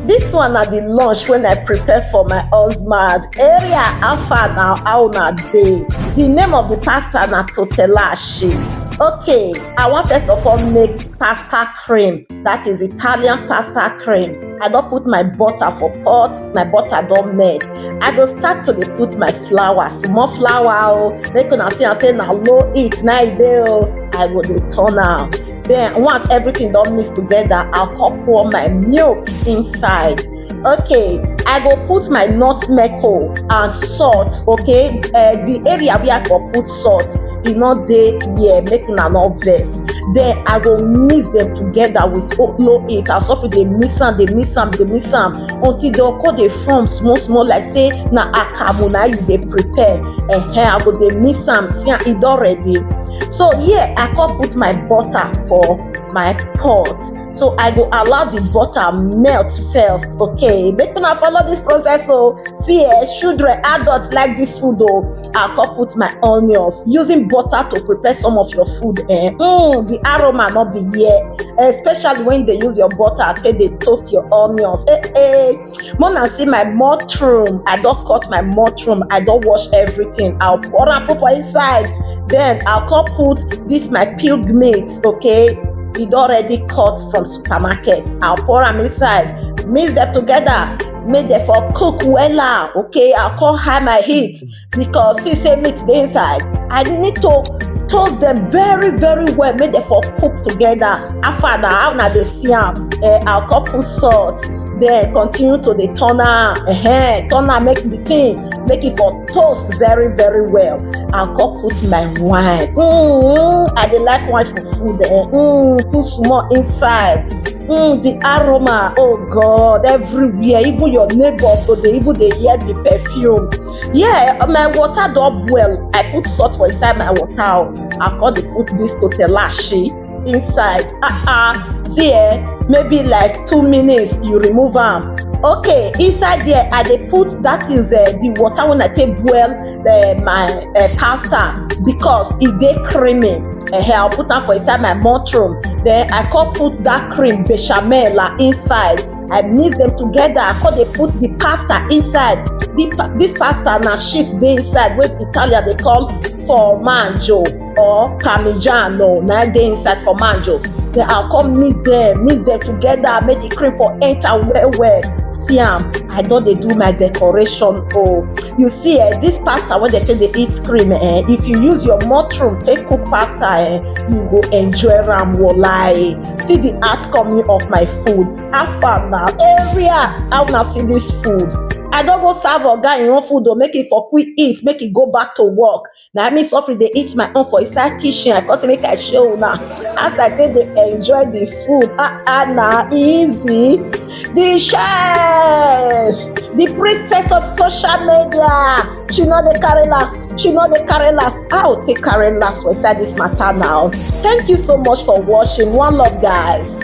This one na the lunch when I prepare for my husband. Area how far now, how na dey. The name of the pasta na tortellini. Okay, I wan first of all make pasta cream. That is Italian pasta cream. I don put my butter for pot, my butter don melt. I go start to dey put my flour, small flour make una see am say na low heat na e dey I go dey turn am. Then once everything don mix together, I'll come pour my milk inside. Okay, I go put my nutmeg and salt. Okay, the area where I for put salt, e no dey here, make una no vex. Then I go mix them together with low heat. I suffer dey mix am until they come dey form small like say na akamu na you dey prepare. I go dey mix am, see am e don ready. So here I come put my butter for my pot. So I go allow the butter melt first. Okay, make una follow this process. So see, children, adults like this food. I come put my onions, using butter to prepare some of your food. The aroma not be here, especially when they use your butter till they toast your onions. Mona see my mushroom. I don't cut my mushroom. I don't wash everything. I'll pour and put for inside. Then I'll come put this my peeled meat. Okay, it already cut from supermarket. I'll pour them inside, mix them together, make them for cook well. Okay, I'll call high my heat because see say meat dey inside. I need to toast them very well, make them for cook together. After that, how na dey see am, I'll come put salt. Then continue to the turn am, make the thing, make it for toast very well. I'll go put my wine. I dey like wine for food. Put small inside. The aroma, oh God, everywhere. Even your neighbors go dey even dey hear the perfume. Yeah, my water don boil. I put salt for inside my water. I go dey put this tortellini inside. See, maybe like 2 minutes you remove am. Okay, inside there I dey put that is the water when I take boil my pasta because e dey creamy. I'll put am for inside my mushroom. Then I come put that cream bechamel inside. I mix them together. I come dey put the pasta inside. This pasta na chips dey inside wey Italian dey call formaggio or parmigiano na dey inside formaggio. Then I'll come mix them together, make the cream for enter well. See am, I don dey do my decoration. You see, this pasta wey they take dey eat cream, if you use your mushroom take cook pasta, you go enjoy am walai. See the outcome of my food. How far now? Area, how una see this food? I don go serve oga im own food make it for quick eat, make it go back to work. Now me suffer dey eat my own for inside kitchen. I come say make I show una as I take dey enjoy the food. Na easy. The chef, the princess of social media, she no dey carry last. I will take carry last for inside this matter now. Thank you so much for watching. One love, guys.